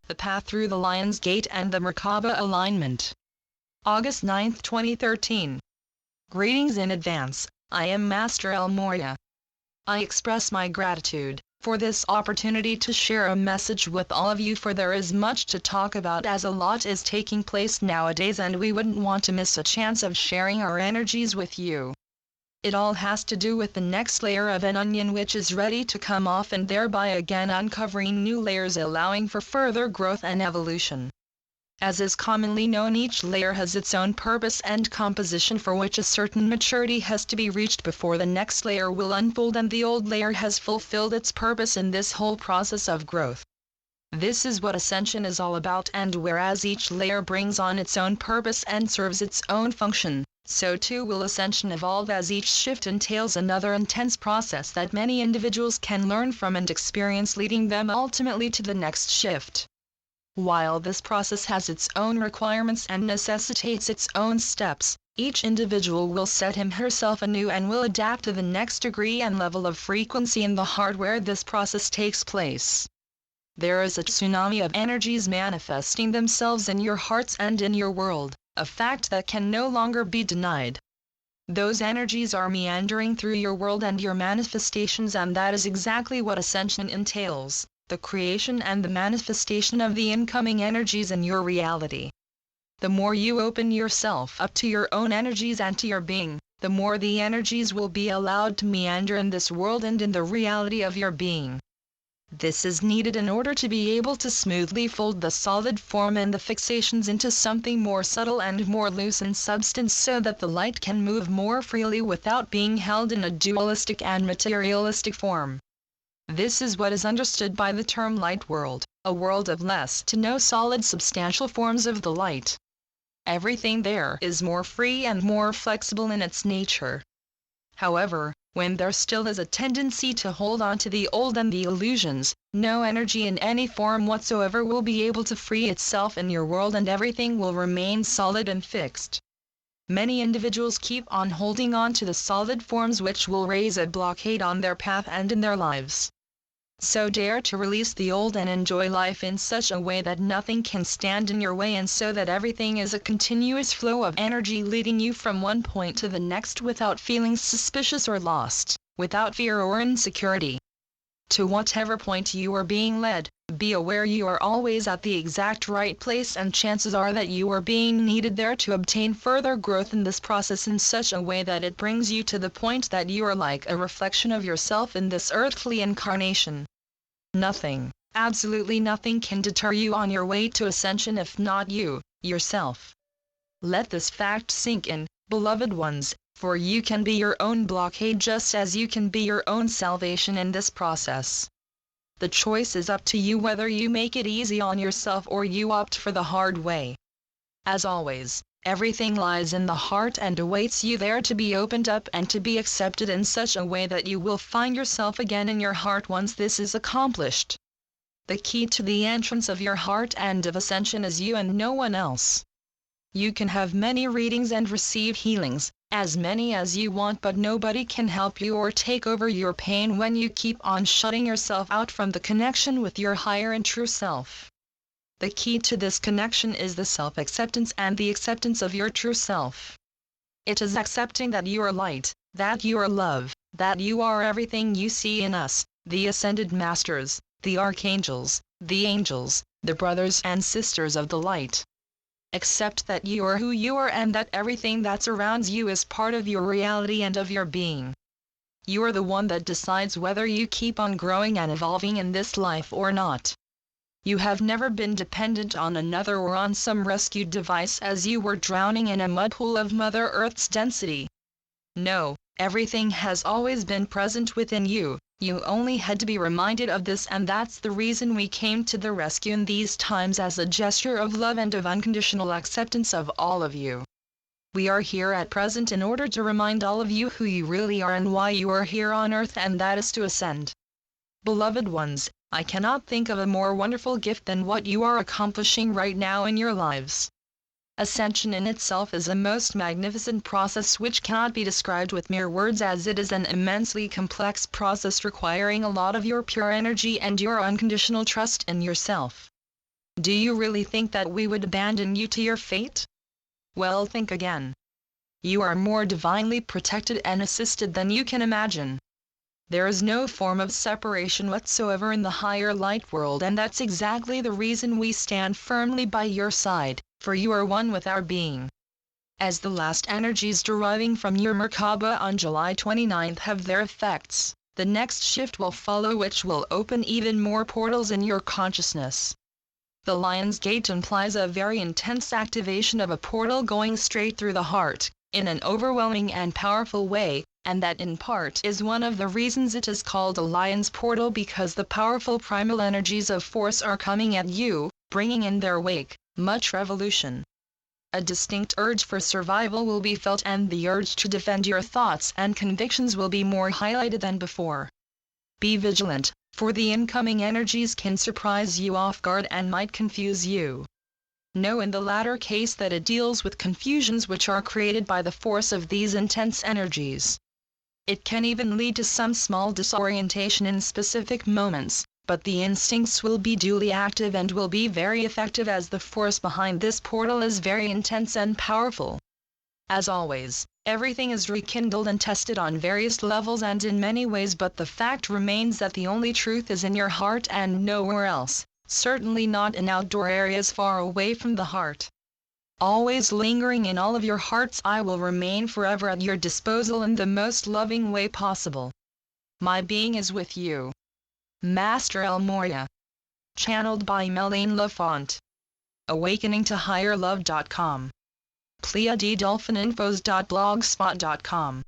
the path through the Lion's Gate and the Merkaba alignment. August 9, 2013. Greetings in advance, I am Master El Morya. I express my gratitude for this opportunity to share a message with all of you, for there is much to talk about as a lot is taking place nowadays and we wouldn't want to miss a chance of sharing our energies with you. It all has to do with the next layer of an onion which is ready to come off, and thereby again uncovering new layers, allowing for further growth and evolution. As is commonly known, each layer has its own purpose and composition for which a certain maturity has to be reached before the next layer will unfold and the old layer has fulfilled its purpose in this whole process of growth. This is what ascension is all about, and whereas each layer brings on its own purpose and serves its own function, so too will ascension evolve as each shift entails another intense process that many individuals can learn from and experience, leading them ultimately to the next shift. While this process has its own requirements and necessitates its own steps, each individual will set him/herself anew and will adapt to the next degree and level of frequency in the heart where this process takes place. There is a tsunami of energies manifesting themselves in your hearts and in your world, a fact that can no longer be denied. Those energies are meandering through your world and your manifestations, and that is exactly what ascension entails, the creation and the manifestation of the incoming energies in your reality. The more you open yourself up to your own energies and to your being, the more the energies will be allowed to meander in this world and in the reality of your being. This is needed in order to be able to smoothly fold the solid form and the fixations into something more subtle and more loose in substance, so that the light can move more freely without being held in a dualistic and materialistic form. This is what is understood by the term light world, a world of less to no solid substantial forms of the light. Everything there is more free and more flexible in its nature. However, when there still is a tendency to hold on to the old and the illusions, no energy in any form whatsoever will be able to free itself in your world, and everything will remain solid and fixed. Many individuals keep on holding on to the solid forms, which will raise a blockade on their path and in their lives. So dare to release the old and enjoy life in such a way that nothing can stand in your way, and so that everything is a continuous flow of energy leading you from one point to the next without feeling suspicious or lost, without fear or insecurity. To whatever point you are being led, be aware you are always at the exact right place, and chances are that you are being needed there to obtain further growth in this process in such a way that it brings you to the point that you are like a reflection of yourself in this earthly incarnation. Nothing, absolutely nothing, can deter you on your way to ascension if not you, yourself. Let this fact sink in, beloved ones, for you can be your own blockade just as you can be your own salvation in this process. The choice is up to you whether you make it easy on yourself or you opt for the hard way. As always, everything lies in the heart and awaits you there to be opened up and to be accepted in such a way that you will find yourself again in your heart once this is accomplished. The key to the entrance of your heart and of ascension is you and no one else. You can have many readings and receive healings, as many as you want, but nobody can help you or take over your pain when you keep on shutting yourself out from the connection with your higher and true self. The key to this connection is the self-acceptance and the acceptance of your true self. It is accepting that you are light, that you are love, that you are everything you see in us, the ascended masters, the archangels, the angels, the brothers and sisters of the light. Accept that you are who you are and that everything that surrounds you is part of your reality and of your being. You are the one that decides whether you keep on growing and evolving in this life or not. You have never been dependent on another or on some rescue device as you were drowning in a mud pool of Mother Earth's density. No, everything has always been present within you. You only had to be reminded of this, and that's the reason we came to the rescue in these times as a gesture of love and of unconditional acceptance of all of you. We are here at present in order to remind all of you who you really are and why you are here on earth, and that is to ascend. Beloved ones, I cannot think of a more wonderful gift than what you are accomplishing right now in your lives. Ascension in itself is a most magnificent process which cannot be described with mere words, as it is an immensely complex process requiring a lot of your pure energy and your unconditional trust in yourself. Do you really think that we would abandon you to your fate? Well, think again. You are more divinely protected and assisted than you can imagine. There is no form of separation whatsoever in the higher light world, and that's exactly the reason we stand firmly by your side, for you are one with our being. As the last energies deriving from your Merkaba on July 29th have their effects, the next shift will follow, which will open even more portals in your consciousness. The Lion's Gate implies a very intense activation of a portal going straight through the heart, in an overwhelming and powerful way, and that in part is one of the reasons it is called a Lion's Portal, because the powerful primal energies of force are coming at you, bringing in their wake much revolution. A distinct urge for survival will be felt, and the urge to defend your thoughts and convictions will be more highlighted than before. Be vigilant, for the incoming energies can surprise you off guard and might confuse you. Know in the latter case that it deals with confusions which are created by the force of these intense energies. It can even lead to some small disorientation in specific moments, but the instincts will be duly active and will be very effective, as the force behind this portal is very intense and powerful. As always, everything is rekindled and tested on various levels and in many ways, but the fact remains that the only truth is in your heart and nowhere else, certainly not in outdoor areas far away from the heart. Always lingering in all of your hearts, I will remain forever at your disposal in the most loving way possible. My being is with you. Master El Morya. Channeled by Melaine Lafont. awakeningtohigherlove.com. PleiaDolphininfos.blogspot.com